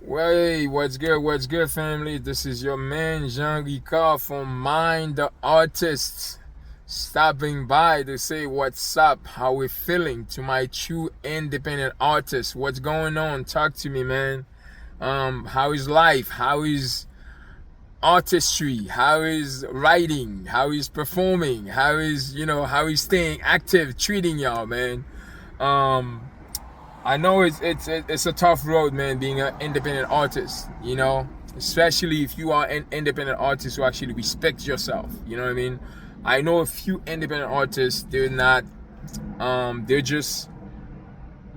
Well, hey, what's good, family? This is your man, Jean Ricard from Mind the Artist, stopping by to say what's up, how we feeling to my true independent artists. What's going on? Talk to me, man. How is life? How is artistry? How is writing? How is performing? How is staying active, treating y'all, man? Um, I know it's a tough road, man, being an independent artist, especially if you are an independent artist who actually respects yourself. You know what I mean? I know a few independent artists, they're not, they're just,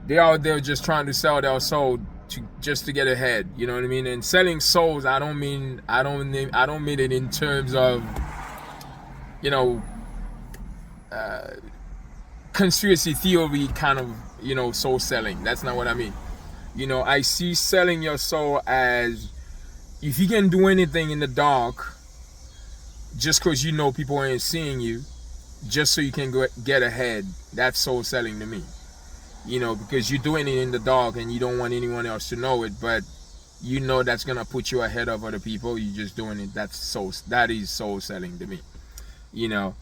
they're out there just trying to sell their soul to get ahead. You know what I mean? And selling souls, I don't mean it in terms of, you know, conspiracy theory kind of, soul selling. That's not what I mean. I see selling your soul as if you can do anything in the dark just because people ain't seeing you, just so you can get ahead. That's soul selling to me. Because you're doing it in the dark and you don't want anyone else to know it, but that's gonna put you ahead of other people. You're just doing it. That is soul selling to me. You know,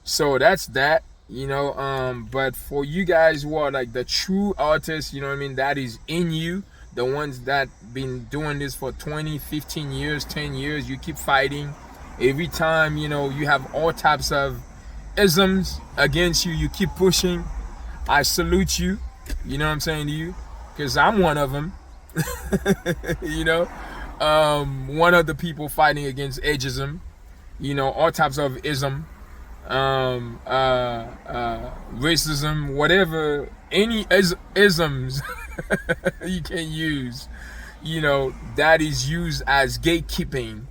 so that's that. But for you guys who are like the true artists, you know what I mean, that is in you, the ones that been doing this for 20, 15 years, 10 years, you keep fighting. Every time, you have all types of isms against you, you keep pushing. I salute you. You know what I'm saying to you? Because I'm one of them. you know, one of the people fighting against ageism. All types of ism, racism, whatever, any isms you can use. That is used as gatekeeping,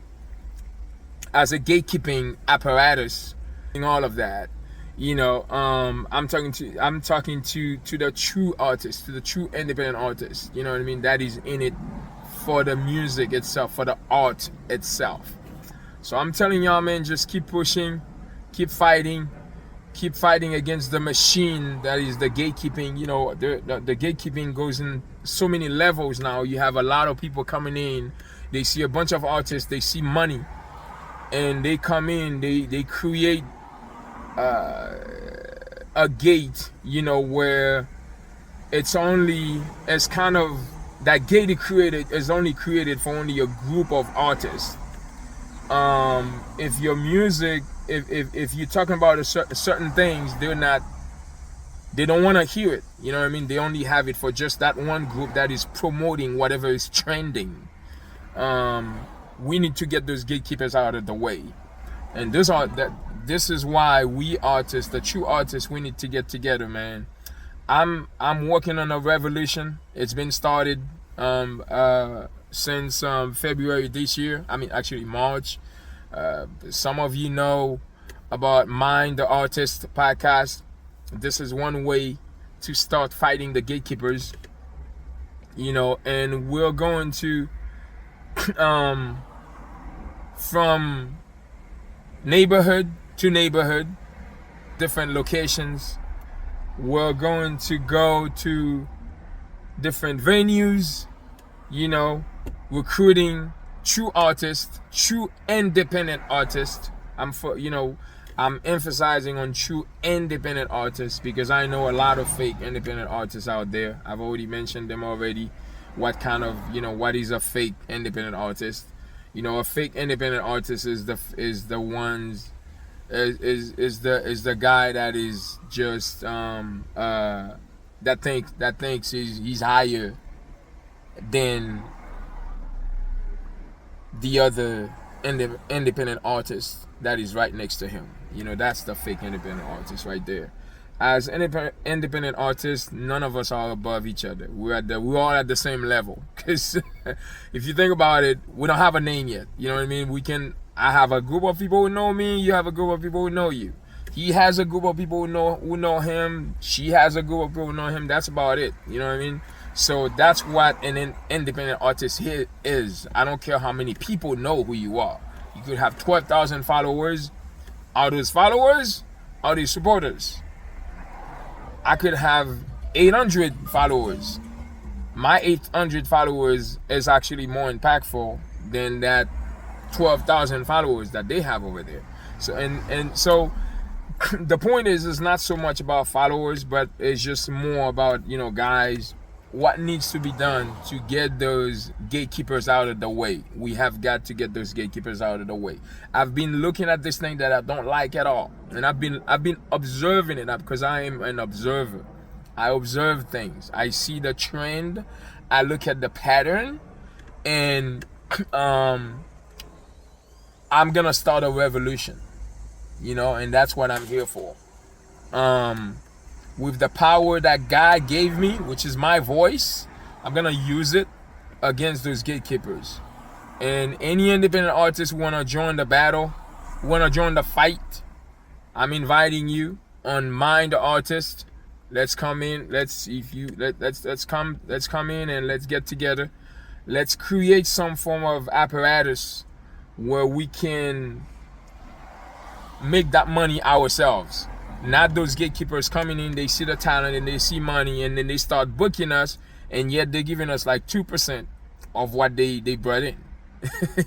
as a gatekeeping apparatus, all of that. I'm talking to the true artist, to the true independent artist. You know what I mean? That is in it for the music itself, for the art itself. So I'm telling y'all, man, just keep pushing, keep fighting against the machine that is the gatekeeping. The gatekeeping goes in so many levels now. You have a lot of people coming in, they see a bunch of artists, they see money, and they come in, they create a gate, where it's kind of, that gate is only created for only a group of artists. If your music, if you're talking about certain things, they don't want to hear it. You know what I mean? They only have it for just that one group that is promoting whatever is trending. We need to get those gatekeepers out of the way, and this is why we artists, the true artists, we need to get together, man. I'm working on a revolution. It's been started since February this year. I mean, actually March. Some of you know about Mind the Artist podcast. This is one way to start fighting the gatekeepers. And we're going to from neighborhood to neighborhood, different locations. We're going to go to different venues, recruiting true artists, true independent artists. I'm emphasizing on true independent artists because I know a lot of fake independent artists out there. I've already mentioned them already. What kind of, what is a fake independent artist? A fake independent artist is the ones is the guy that is just that thinks he's higher than the other independent artist that is right next to him. That's the fake independent artist right there. As independent artists, none of us are above each other. We're all at the same level. Because if you think about it, we don't have a name yet. You know what I mean? I have a group of people who know me. You have a group of people who know you. He has a group of people who know him. She has a group of people who know him. That's about it. You know what I mean? So that's what an independent artist here is. I don't care how many people know who you are. You could have 12,000 followers. Are those followers? Are these supporters? I could have 800 followers. my 800 followers is actually more impactful than that 12,000 followers that they have over there. So and so the point is, it's not so much about followers, but it's just more about, guys, what needs to be done to get those gatekeepers out of the way. We have got to get those gatekeepers out of the way. I've been looking at this thing that I don't like at all, and I've been observing it because I am an observer. I observe things. I see the trend. I look at the pattern, and I'm gonna start a revolution. And that's what I'm here for. With the power that God gave me, which is my voice, I'm gonna use it against those gatekeepers. And any independent artist who wanna join the battle, who wanna join the fight, I'm inviting you on Mind the Artist. Let's come in. Let's come in and let's get together. Let's create some form of apparatus where we can make that money ourselves. Not those gatekeepers coming in, they see the talent and they see money and then they start booking us, and yet they're giving us like 2% of what they brought in.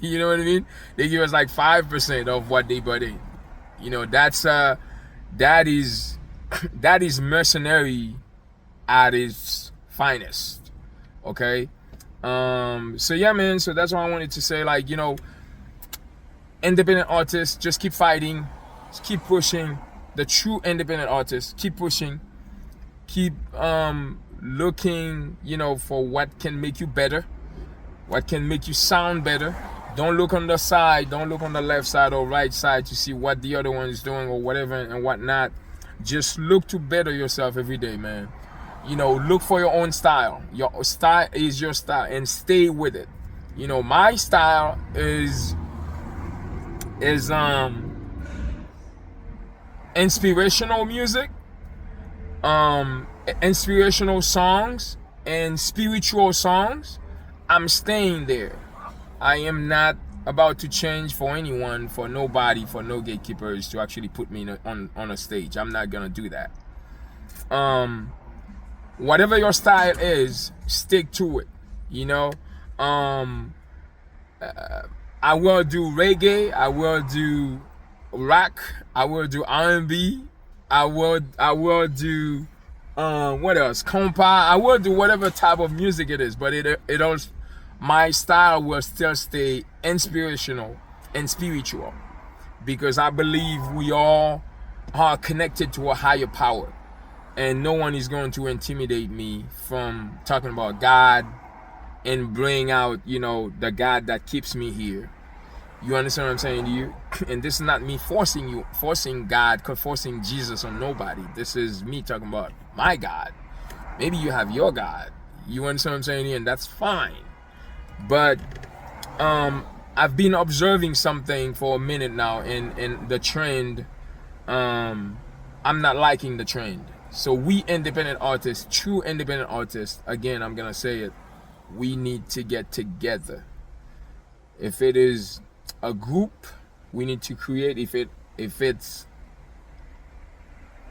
You know what I mean? They give us like 5% of what they brought in. That is mercenary at its finest. Okay? So yeah, man, so that's what I wanted to say. Like, independent artists, just keep fighting, just keep pushing. The true independent artists, keep pushing, keep looking, for what can make you better, what can make you sound better. Don't look on the side, don't look on the left side or right side to see what the other one is doing or whatever and whatnot. Just look to better yourself every day, man. Look for your own style. Your style is your style, and stay with it. My style is inspirational music, inspirational songs, and spiritual songs. I'm staying there. I am not about to change for anyone, for nobody, for no gatekeepers to actually put me on a stage. I'm not gonna do that. Whatever your style is, stick to it. I will do reggae, I will do rock, I will do R&B, I will do what else? Compa. I will do whatever type of music it is, but it also, my style will still stay inspirational and spiritual, because I believe we all are connected to a higher power, and no one is going to intimidate me from talking about God and bring out, the God that keeps me here. You understand what I'm saying to you? And this is not me forcing God, forcing Jesus on nobody. This is me talking about my God. Maybe you have your God. You understand what I'm saying to you? And that's fine. But I've been observing something for a minute now, and the trend, I'm not liking the trend. So we independent artists, true independent artists, again, I'm going to say it, we need to get together. If it is a group, we need to create. If it's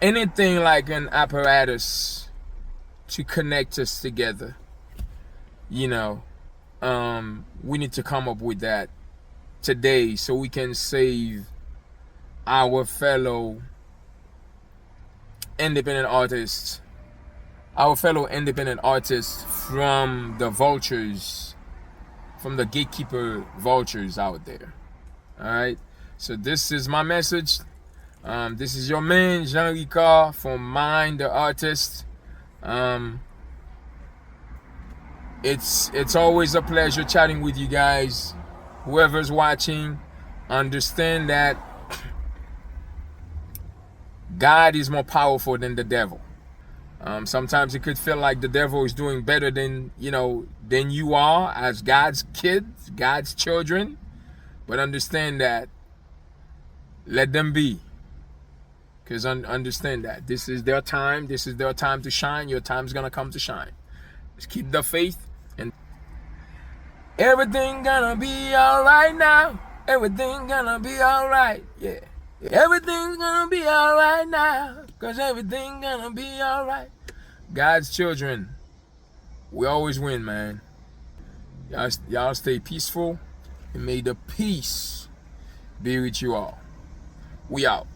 anything like an apparatus to connect us together, we need to come up with that today so we can save our fellow independent artists from the vultures, from the gatekeeper vultures out there. All right, so this is my message. This is your man Jean Ricard from Mind the Artist. It's always a pleasure chatting with you guys. Whoever's watching, understand that God is more powerful than the devil. Sometimes it could feel like the devil is doing better than you are as God's kids, God's children. But understand that. Let them be. Because understand that. This is their time. This is their time to shine. Your time's going to come to shine. Just keep the faith. And everything gonna be alright now. Everything gonna be alright. Yeah. Everything's gonna be alright now. Because everything gonna be alright. God's children, We always win, man. Y'all stay peaceful, and may the peace be with you all. We out.